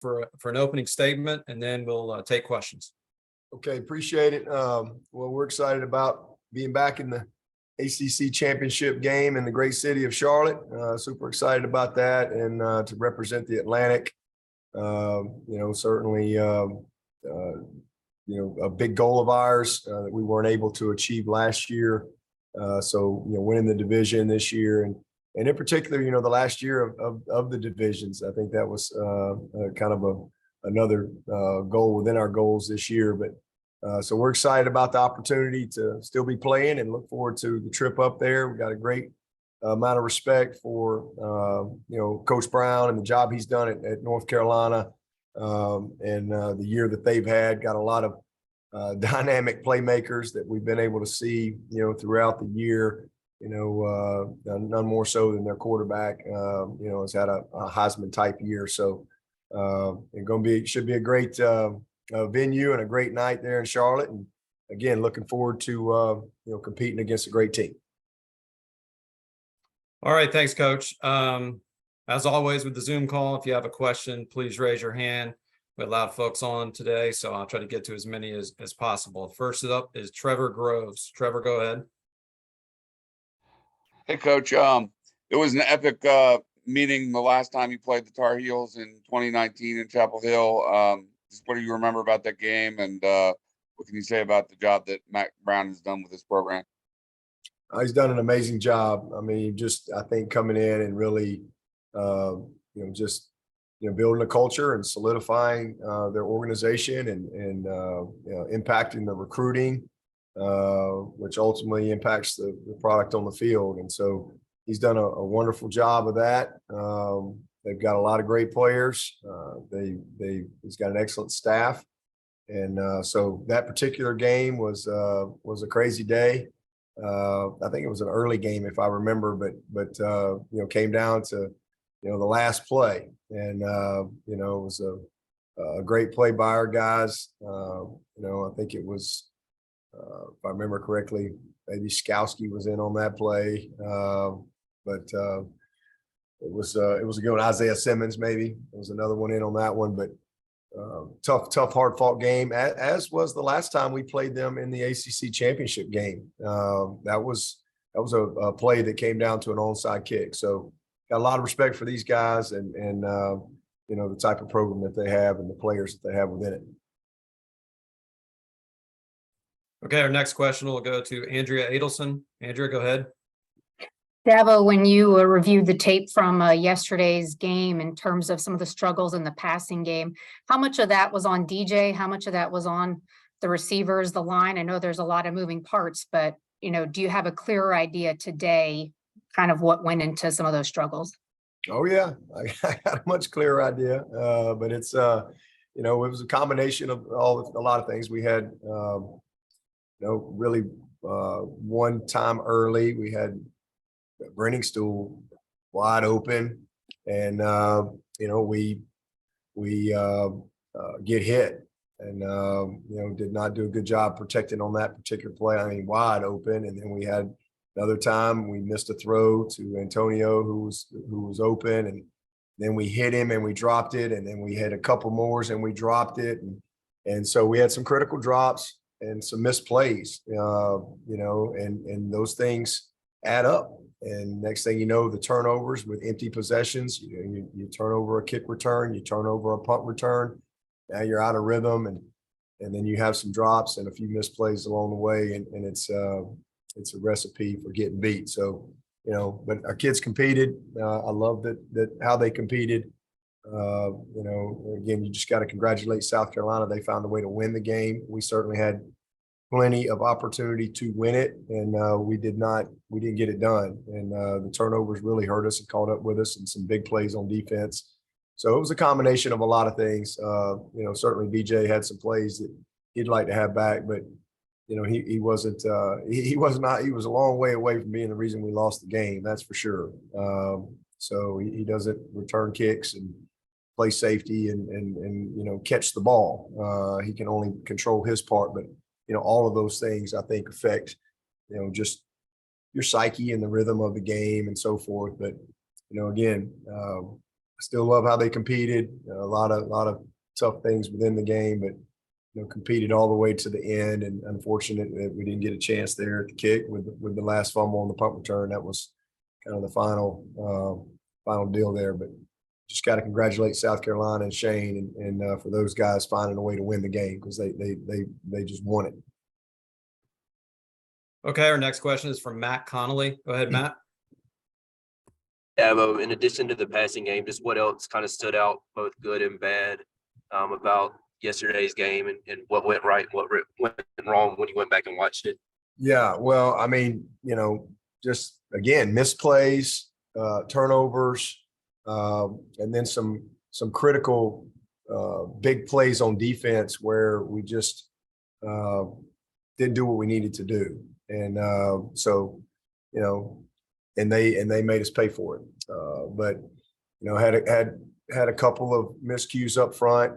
for an opening statement, and then we'll take questions. Okay, appreciate it. Well, we're excited about being back in the ACC championship game in the great city of Charlotte. Super excited about that, and to represent the Atlantic. Certainly, a big goal of ours that we weren't able to achieve last year. Winning the division this year, and in particular, the last year of the divisions, I think that was kind of another goal within our goals this year. But so we're excited about the opportunity to still be playing and look forward to the trip up there. We got a great amount of respect for Coach Brown and the job he's done at North Carolina, and the year that they've had. Got a lot of dynamic playmakers that we've been able to see throughout the year. None more so than their quarterback. Has had a Heisman type year. So it should be a great venue and a great night there in Charlotte. And again, looking forward to competing against a great team. All right, thanks, Coach. As always with the Zoom call, if you have a question, please raise your hand. We have a lot of folks on today, so I'll try to get to as many as possible. First up is Trevor Groves. Trevor, go ahead. Hey, Coach. It was an epic meeting the last time you played the Tar Heels in 2019 in Chapel Hill. Just what do you remember about that game, and what can you say about the job that Matt Brown has done with this program? He's done an amazing job. I mean, I think coming in and really, building a culture and solidifying their organization and impacting the recruiting, which ultimately impacts the product on the field. And so he's done a wonderful job of that. They've got a lot of great players. He's got an excellent staff. And so that particular game was a crazy day. I think it was an early game, if I remember, but came down to the last play, and it was a great play by our guys. I think it was, if I remember correctly, maybe Skowski was in on that play, but it was a good one. Isaiah Simmons maybe was another one in on that one, but tough, hard-fought game, as was the last time we played them in the ACC championship game. That was a play that came down to an onside kick. So got a lot of respect for these guys and the type of program that they have and the players that they have within it. Okay, our next question will go to Andrea Adelson. Andrea, go ahead. Dabo, when you reviewed the tape from yesterday's game in terms of some of the struggles in the passing game, how much of that was on DJ? How much of that was on the receivers, the line? I know there's a lot of moving parts, but, do you have a clearer idea today, kind of what went into some of those struggles? Oh, yeah, I got a much clearer idea, but it's, it was a combination of a lot of things. We had, really one time early, we had Brenning Stool wide open, and we get hit, and did not do a good job protecting on that particular play. I mean, wide open, and then we had another time we missed a throw to Antonio who was open, and then we hit him and we dropped it, and then we had a couple more and we dropped it, and so we had some critical drops and some missed plays, and those things add up. And next thing you know, the turnovers with empty possessions, you turn over a kick return, you turn over a punt return. Now you're out of rhythm, and then you have some drops and a few missed plays along the way, and it's a recipe for getting beat. So, but our kids competed. I love that how they competed. Again, you just got to congratulate South Carolina. They found a way to win the game. We certainly had plenty of opportunity to win it, and we didn't get it done. And the turnovers really hurt us and caught up with us, and some big plays on defense. So it was a combination of a lot of things. Certainly BJ had some plays that he'd like to have back, but he wasn't. He was not. He was a long way away from being the reason we lost the game. That's for sure. So he doesn't return kicks and play safety and catch the ball. He can only control his part, but all of those things I think affect just your psyche and the rhythm of the game and so forth. But again, still love how they competed. A lot of tough things within the game, but competed all the way to the end. And unfortunate that we didn't get a chance there at the kick with the last fumble on the punt return. That was kind of the final deal there. But just got to congratulate South Carolina and Shane and for those guys finding a way to win the game, because they just won it. Okay, our next question is from Matt Connolly. Go ahead, Matt. Dabo, in addition to the passing game, just what else kind of stood out, both good and bad, about yesterday's game, and what went right, what went wrong when you went back and watched it? Yeah, well, I mean, just again, misplays, turnovers, and then some critical big plays on defense where we just didn't do what we needed to do, and so and they made us pay for it. But had a couple of miscues up front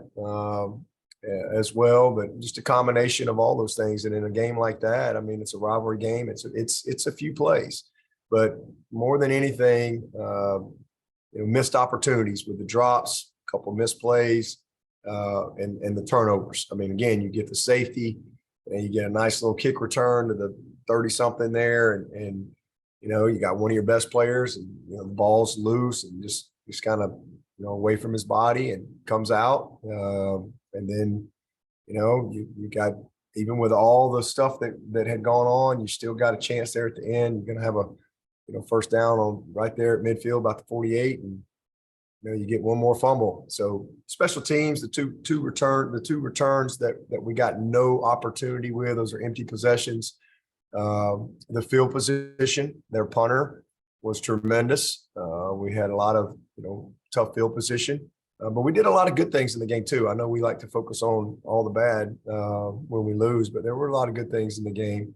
as well, but just a combination of all those things. And in a game like that, I mean, it's a rivalry game. It's a few plays, but more than anything, missed opportunities with the drops, a couple missed plays, and the turnovers. I mean, again, you get the safety and you get a nice little kick return to the 30-something there, and you got one of your best players, and the ball's loose and just kind of away from his body and comes out, and then you got, even with all the stuff that had gone on, you still got a chance there at the end. You're going to have a first down on right there at midfield, about the 48, and you get one more fumble. So special teams, the two returns that we got no opportunity with, those are empty possessions. The field position, their punter was tremendous. We had a lot of tough field position, but we did a lot of good things in the game too. I know we like to focus on all the bad when we lose, but there were a lot of good things in the game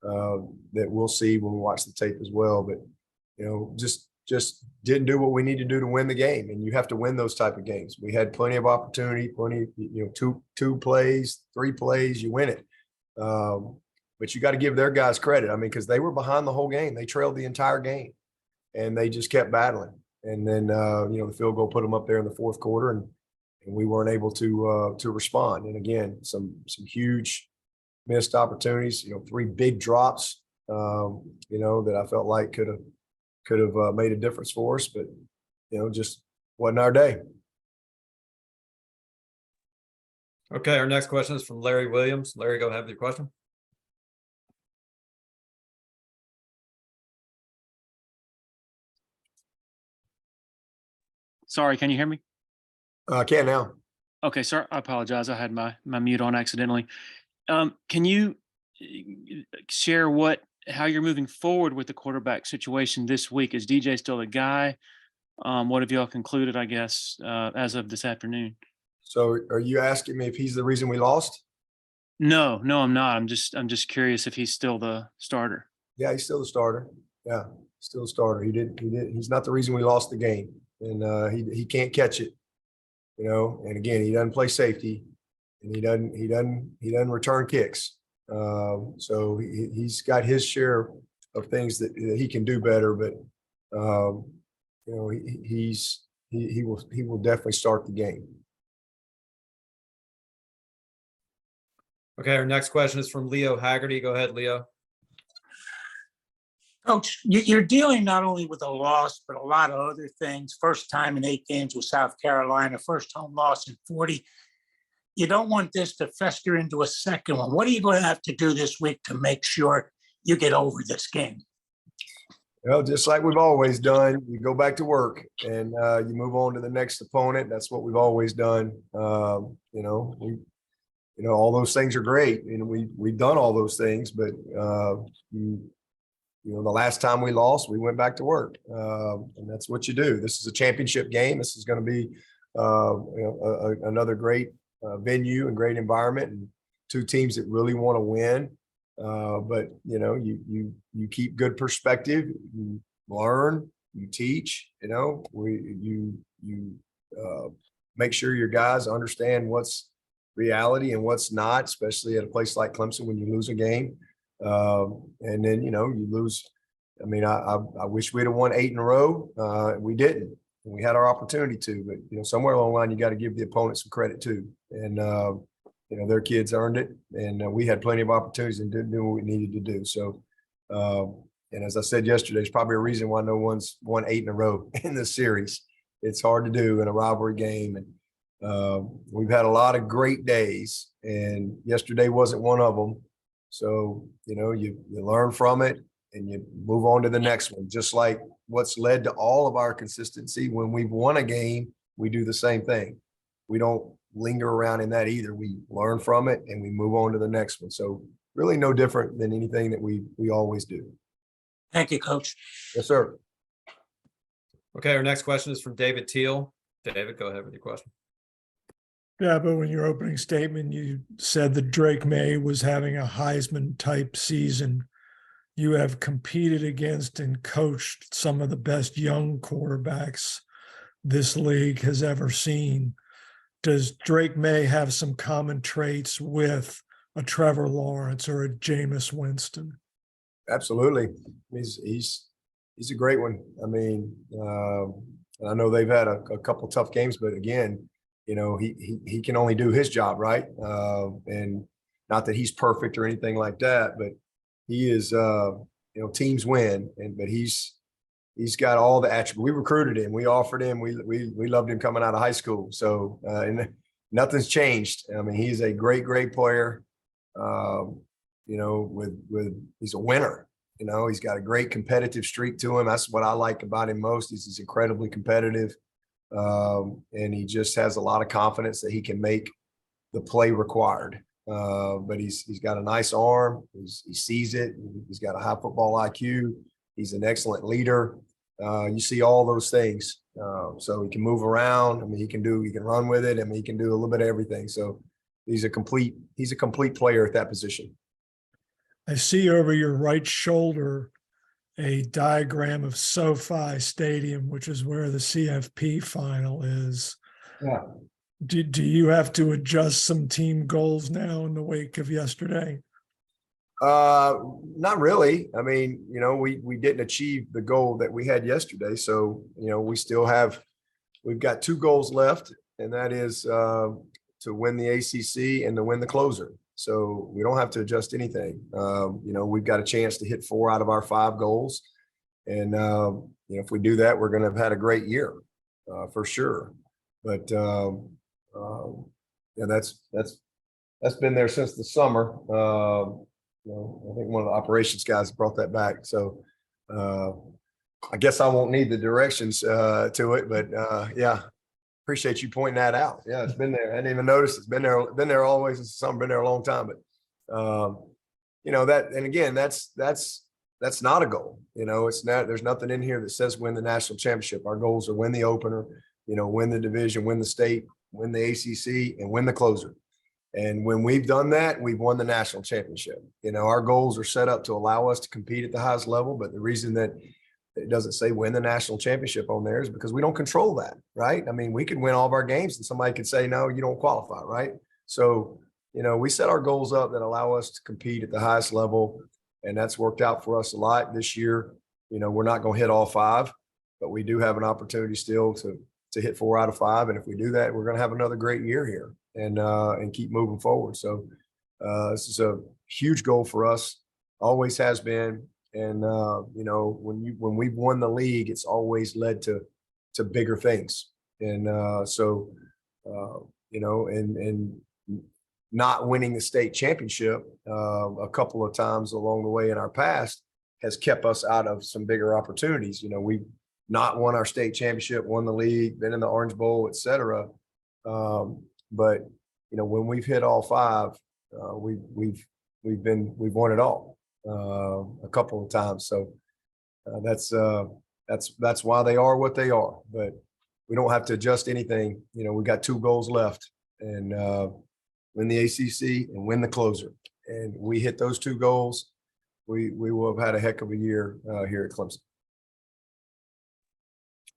that we'll see when we watch the tape as well. But just didn't do what we need to do to win the game, and you have to win those type of games. We had plenty of opportunity, two plays, 3 plays, you win it. But you got to give their guys credit. I mean, because they were behind the whole game. They trailed the entire game, and they just kept battling. And then, the field goal put them up there in the fourth quarter, and we weren't able to respond. And again, some huge missed opportunities. 3 big drops. That I felt like could have made a difference for us, but just wasn't our day. Okay, our next question is from Larry Williams. Larry, go ahead with your question. Sorry, can you hear me? I can now. Okay, sir. I apologize. I had my mute on accidentally. Can you share how you're moving forward with the quarterback situation this week? Is DJ still the guy? What have y'all concluded, I guess, as of this afternoon? So are you asking me if he's the reason we lost? No, I'm not. I'm just curious if he's still the starter. Yeah, he's still the starter. Yeah, still the starter. He's not the reason we lost the game. And he can't catch it, and again, he doesn't play safety, and he doesn't return kicks. So he's got his share of things that he can do better, but he will definitely start the game. Okay, our next question is from Leo Haggerty. Go ahead, Leo. Coach, you're dealing not only with a loss, but a lot of other things. First time in 8 games with South Carolina, first home loss in 40. You don't want this to fester into a second one. What are you going to have to do this week to make sure you get over this game? Well, just like we've always done, you go back to work and you move on to the next opponent. That's what we've always done. All those things are great, and we've done all those things, but the last time we lost, we went back to work, and that's what you do. This is a championship game. This is going to be another great venue and great environment, and 2 teams that really want to win. But you keep good perspective. You learn. You teach. You make sure your guys understand what's reality and what's not, especially at a place like Clemson when you lose a game. And then, you lose. I mean, I wish we'd have won 8 in a row. We didn't. we had our opportunity to, but somewhere along the line, you got to give the opponent some credit too. And their kids earned it, and we had plenty of opportunities and didn't do what we needed to do. So, and as I said yesterday, there's probably a reason why no one's won 8 in a row in this series. It's hard to do in a rivalry game, and we've had a lot of great days, and yesterday wasn't one of them. So, you learn from it and you move on to the next one, just like what's led to all of our consistency. When we've won a game, we do the same thing. We don't linger around in that either. We learn from it and we move on to the next one. So really no different than anything that we always do. Thank you, Coach. Yes, sir. Okay, our next question is from David Teal. David, go ahead with your question. Dabo, in your opening statement, you said that Drake May was having a Heisman type season. You have competed against and coached some of the best young quarterbacks this league has ever seen. Does Drake May have some common traits with a Trevor Lawrence or a Jameis Winston? Absolutely. He's a great one. I mean, I know they've had a couple tough games, but again, he can only do his job, right? And not that he's perfect or anything like that, but he is, teams win, but he's got all the attributes. We recruited him, we offered him, we loved him coming out of high school. So, and nothing's changed. I mean, he's a great player. He's a winner. He's got a great competitive streak to him. That's what I like about him most. He's incredibly competitive. And he just has a lot of confidence that he can make the play required. But he's got a nice arm. He sees it. He's got a high football IQ. He's an excellent leader. You see all those things. So he can move around. I mean, he can run with it. I mean, he can do a little bit of everything. So he's a complete player at that position. I see over your right shoulder a diagram of SoFi Stadium, which is where the CFP final is. Yeah. Do you have to adjust some team goals now in the wake of yesterday? Not really. I mean, we didn't achieve the goal that we had yesterday. So, we've got 2 goals left, and that is to win the ACC and to win the closer. So we don't have to adjust anything. We've got a chance to hit 4 out of our 5 goals. And, if we do that, we're going to have had a great year for sure. But, that's been there since the summer. I think one of the operations guys brought that back. So I guess I won't need the directions to it, but yeah, appreciate you pointing that out. Yeah, it's been there. I didn't even notice it's been there always since the summer, been there a long time. But that, and again, that's not a goal. It's not, there's nothing in here that says win the national championship. Our goals are win the opener, win the division, win the state, win the ACC, and win the closer. And when we've done that, we've won the national championship. Our goals are set up to allow us to compete at the highest level. But the reason that it doesn't say win the national championship on there is because we don't control that, right? I mean, we could win all of our games and somebody could say, no, you don't qualify, right? So, we set our goals up that allow us to compete at the highest level. And that's worked out for us a lot this year. We're not going to hit all 5, but we do have an opportunity still to hit 4 out of 5. And if we do that, we're going to have another great year here and keep moving forward. So this is a huge goal for us, always has been. And when we've won the league, it's always led to bigger things. And and not winning the state championship a couple of times along the way in our past has kept us out of some bigger opportunities. We've not won our state championship, won the league, been in the Orange Bowl, et cetera. But when we've hit all 5, we've won it all a couple of times. So that's why they are what they are. But we don't have to adjust anything. We've got 2 goals left, and win the ACC and win the closer. And we hit those 2 goals, we will have had a heck of a year here at Clemson.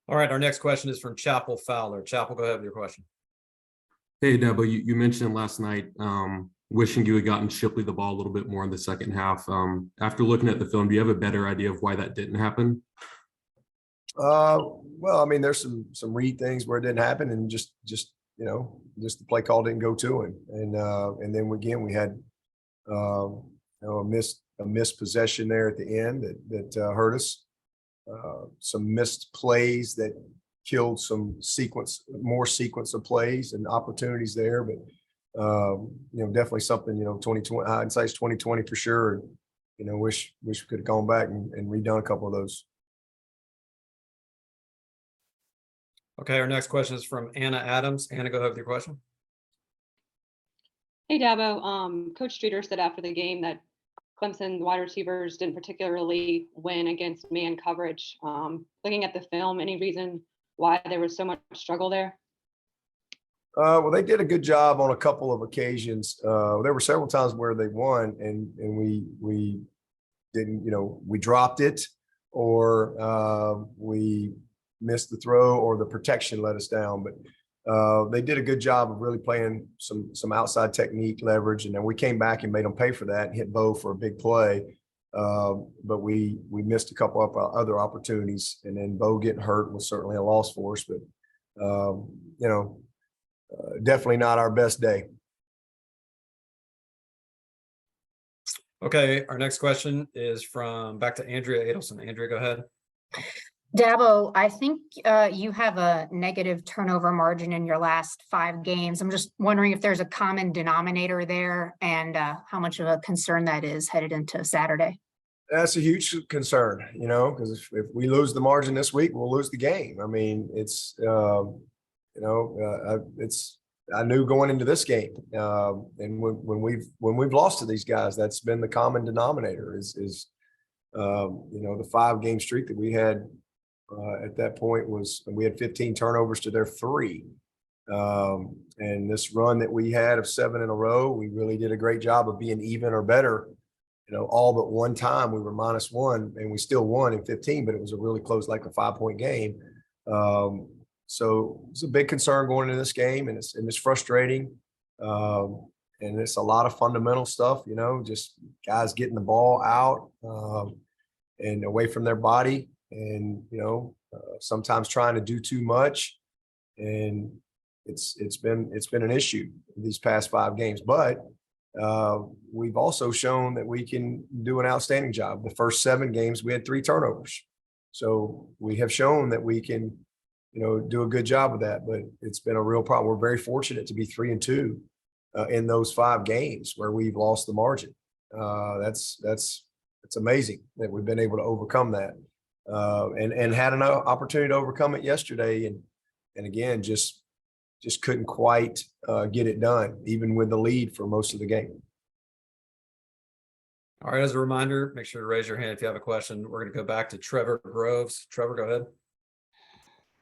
All right, our next question is from Chapel Fowler. Chapel, go ahead with your question. Hey, Dabo, you mentioned last night wishing you had gotten Shipley the ball a little bit more in the second half. After looking at the film, do you have a better idea of why that didn't happen? Well, I mean, there's some read things where it didn't happen, and just the play call didn't go to him, and then again we had a missed possession there at the end that hurt us. Some missed plays that killed some more sequence of plays and opportunities there, but definitely something 2020 hindsight's 2020 for sure. And, wish we could have gone back and redone a couple of those. Okay, our next question is from Anna Adams. Anna, go ahead with your question. Hey, Dabo. Coach Streeter said after the game that Clemson wide receivers didn't particularly win against man coverage. Looking at the film, any reason why there was so much struggle there? Well, they did a good job on a couple of occasions. There were several times where they won, and we didn't, we dropped it, or we missed the throw, or the protection let us down. But they did a good job of really playing some outside technique leverage, and then we came back and made them pay for that and hit Bo for a big play. But we missed a couple of other opportunities, and then Bo getting hurt was certainly a loss for us. But definitely not our best day. Okay, our next question is back to Andrea Adelson. Andrea, go ahead. Dabo, I think you have a negative turnover margin in your last 5 games. I'm just wondering if there's a common denominator there, and how much of a concern that is headed into Saturday. That's a huge concern, because if we lose the margin this week, we'll lose the game. I mean, I knew going into this game, and when we've lost to these guys, that's been the common denominator. Is the 5-game streak that we had at that point we had 15 turnovers to their 3, and this run that we had of 7 in a row, we really did a great job of being even or better. All but one time we were -1, and we still won in 15, but it was a really close, like a 5-point game. So it's a big concern going into this game, and it's frustrating. And it's a lot of fundamental stuff, just guys getting the ball out and away from their body, and sometimes trying to do too much, and it's been an issue these past 5 games. But we've also shown that we can do an outstanding job. The first 7 games we had 3 turnovers, so we have shown that we can do a good job of that. But it's been a real problem. We're very fortunate to be 3-2 in those 5 games where we've lost the margin. It's amazing that we've been able to overcome that, and had an opportunity to overcome it yesterday, and again just couldn't quite get it done, even with the lead for most of the game. All right, as a reminder, make sure to raise your hand if you have a question. We're going to go back to Trevor Groves. Trevor, go ahead.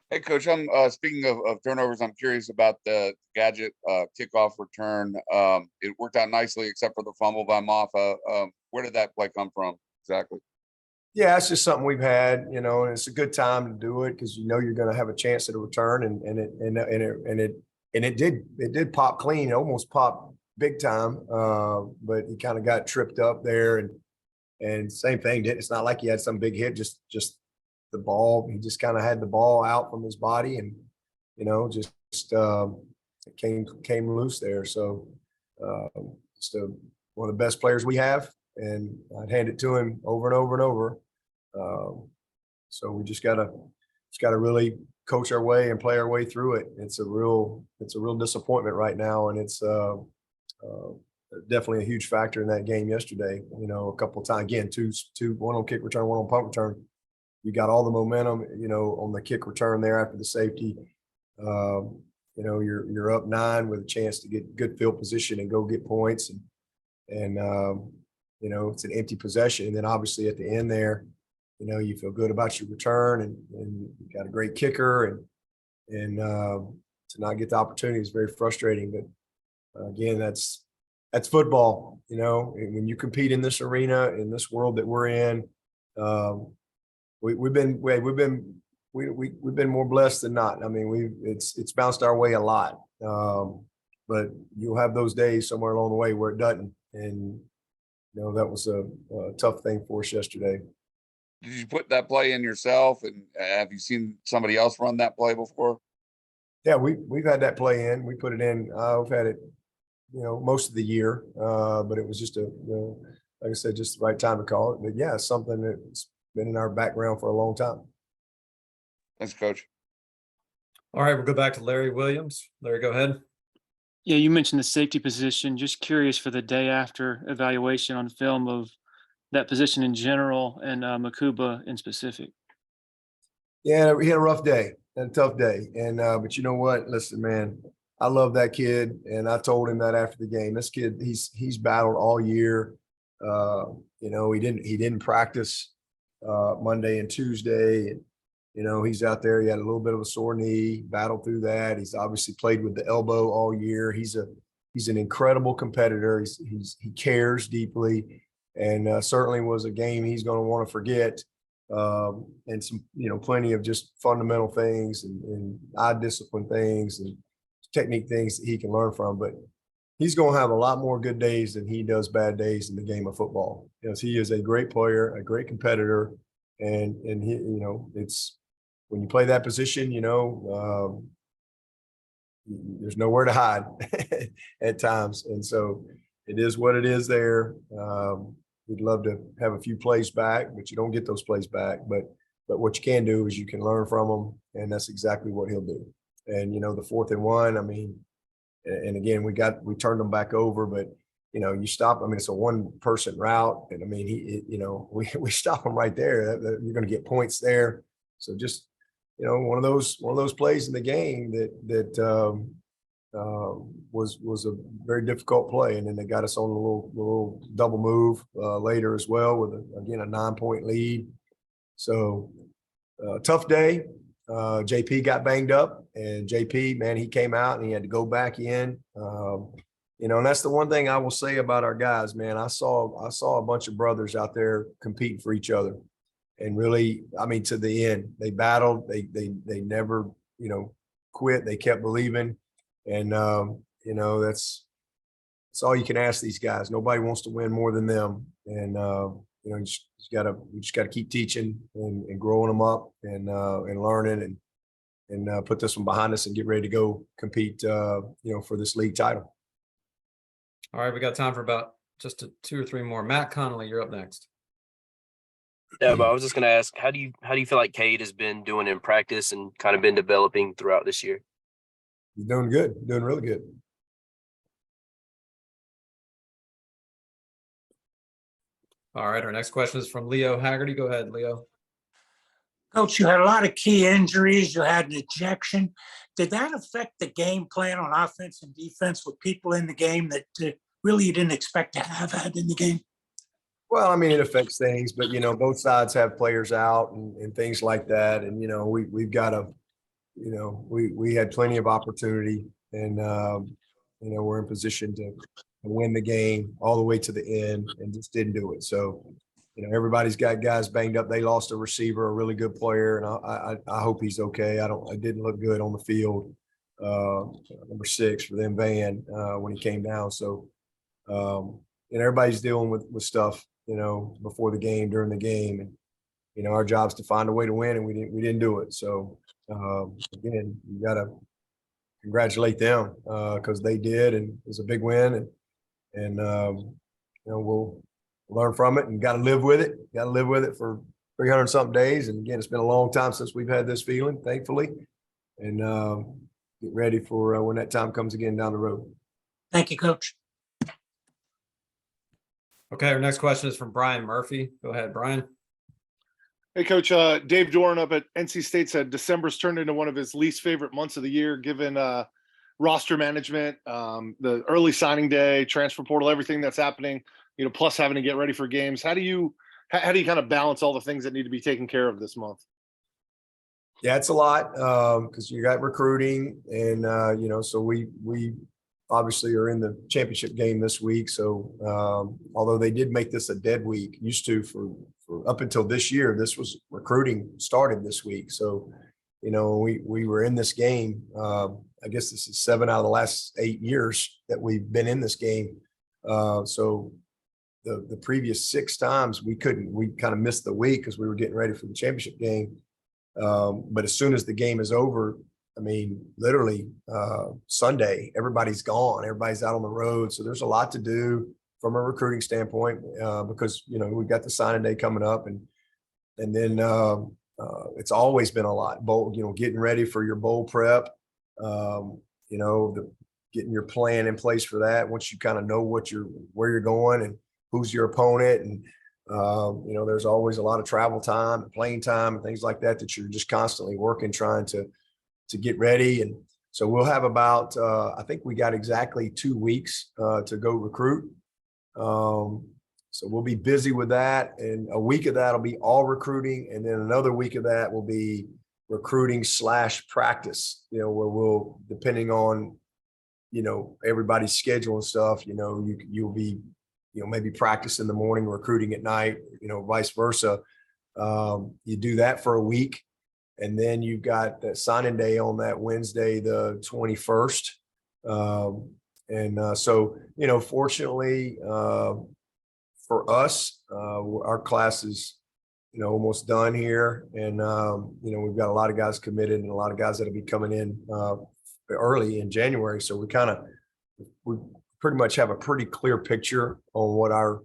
Hey, Coach, I'm speaking of turnovers, I'm curious about the gadget kickoff return. It worked out nicely except for the fumble by Maffa. Where did that play come from exactly? Yeah, it's just something we've had, and it's a good time to do it because you're going to have a chance at a return, and it did pop clean, almost popped big time, but he kind of got tripped up there, and same thing. It's not like he had some big hit, just the ball. He just kind of had the ball out from his body, and just it came loose there. So just one of the best players we have, and I'd hand it to him over and over and over. So we just gotta really coach our way and play our way through it. It's a real disappointment right now, and it's definitely a huge factor in that game yesterday. A couple of times, again, one on kick return, one on punt return. You got all the momentum, on the kick return there after the safety. You're up 9 with a chance to get good field position and go get points, and it's an empty possession. And then obviously at the end there, you feel good about your return, and you got a great kicker, and to not get the opportunity is very frustrating. But again, that's football. When you compete in this arena, in this world that we're in, we've been more blessed than not. I mean, it's bounced our way a lot, but you'll have those days somewhere along the way where it doesn't, and that was a tough thing for us yesterday. did you put that play in yourself, and have you seen somebody else run that play before? Yeah, we've had that play in. We put it in. I've had it, most of the year, but it was just like I said, just the right time to call it. But yeah, it's something that's been in our background for a long time. Thanks, Coach. All right, we'll go back to Larry Williams. Larry, go ahead. Yeah, you mentioned the safety position. Just curious for the day after evaluation on film of that position in general and Makuba in specific. Yeah, we had a rough day and a tough day. And but you know what? Listen, man, I love that kid. And I told him that after the game. This kid, he's battled all year. He didn't practice Monday and Tuesday. And, he's out there. He had a little bit of a sore knee, battled through that. He's obviously played with the elbow all year. He's an incredible competitor. He cares deeply, and certainly was a game he's going to want to forget. And some, plenty of just fundamental things and eye discipline things and technique things that he can learn from. But he's going to have a lot more good days than he does bad days in the game of football, because he is a great player, a great competitor, and he, it's when you play that position, there's nowhere to hide at times, and so it is what it is there. We'd love to have a few plays back, but you don't get those plays back. But what you can do is you can learn from them, and that's exactly what he'll do. And the 4th and 1, I mean, and again, we turned them back over, but you stop. I mean, it's a 1-person route, and I mean, we stop him right there. You're going to get points there. So just one of those plays in the game that was a very difficult play, and then they got us on a little double move later as well with again a 9-point lead. So tough day. JP got banged up, and JP, man, he came out and he had to go back in. And that's the one thing I will say about our guys, man. I saw a bunch of brothers out there competing for each other, and really, I mean, to the end, they battled. They never, quit. They kept believing, and that's all you can ask these guys. Nobody wants to win more than them, and we just gotta keep teaching and growing them up and learning and put this one behind us and get ready to go compete, for this league title. All right, we got time for about just 2 or 3 more. Matt Connolly, you're up next. Yeah, but I was just going to ask, how do you feel like Cade has been doing in practice and kind of been developing throughout this year? He's doing good, doing really good. All right, our next question is from Leo Haggerty. Go ahead, Leo. Coach, you had a lot of key injuries. You had an ejection. Did that affect the game plan on offense and defense with people in the game that really you didn't expect to have had in the game? Well, I mean, it affects things, but both sides have players out and things like that, and we've got to, we had plenty of opportunity, and we're in position to win the game all the way to the end, and just didn't do it. So, everybody's got guys banged up. They lost a receiver, a really good player, and I hope he's okay. It didn't look good on the field. Number 6 for them, Van, when he came down. So, and everybody's dealing with stuff, before the game, during the game, and our job's to find a way to win, and we didn't do it. So again, you got to congratulate them because they did, and it was a big win, and we'll learn from it and got to live with it. Got to live with it for 300 something days, and again, it's been a long time since we've had this feeling, thankfully, and get ready for when that time comes again down the road. Thank you, Coach. Okay, our next question is from Brian Murphy. Go ahead, Brian. Hey, Coach. Dave Doran up at NC State said December's turned into one of his least favorite months of the year, given roster management, the early signing day, transfer portal, everything that's happening, plus having to get ready for games. How do you kind of balance all the things that need to be taken care of this month? Yeah, it's a lot because you got recruiting, and so we obviously are in the championship game this week. So although they did make this a dead week, used to for up until this year, this was recruiting started this week. So we were in this game. I guess this is 7 out of the last 8 years that we've been in this game. So the previous 6 times we kind of missed the week because we were getting ready for the championship game. But as soon as the game is over, I mean, literally Sunday, everybody's gone. Everybody's out on the road. So there's a lot to do from a recruiting standpoint because, you know, we've got the signing day coming up and then it's always been a lot. Bowl, you know, getting ready for your bowl prep, you know, getting your plan in place for that. Once you kind of know where you're going and who's your opponent. And, you know, there's always a lot of travel time and playing time and things like that you're just constantly working, trying to get ready. And so we'll have about, I think we got exactly 2 weeks to go recruit. So we'll be busy with that. And a week of that will be all recruiting. And then another week of that will be recruiting / practice, you know, where we'll, depending on, you know, everybody's schedule and stuff, you know, you'll be, you know, maybe practice in the morning, recruiting at night, you know, vice versa. You do that for a week. And then you've got that signing day on that Wednesday, the 21st. So, you know, fortunately for us, our class is, you know, almost done here. And, you know, we've got a lot of guys committed and a lot of guys that'll be coming in early in January. So we pretty much have a pretty clear picture on what our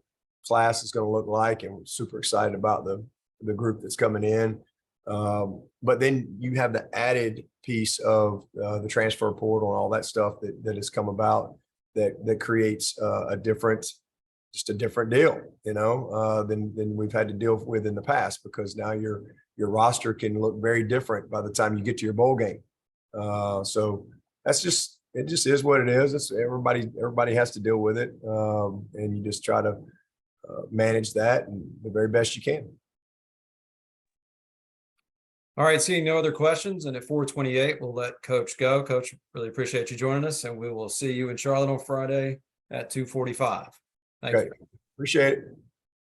class is going to look like. And we're super excited about the group that's coming in. But then you have the added piece of the transfer portal and all that stuff that has come about that creates a different deal, you know, than we've had to deal with in the past, because now your roster can look very different by the time you get to your bowl game. So it just is what it is. Everybody has to deal with it. And you just try to manage that and the very best you can. All right, seeing no other questions, and at 4:28, we'll let Coach go. Coach, really appreciate you joining us, and we will see you in Charlotte on Friday at 2:45. Thank you. Appreciate it.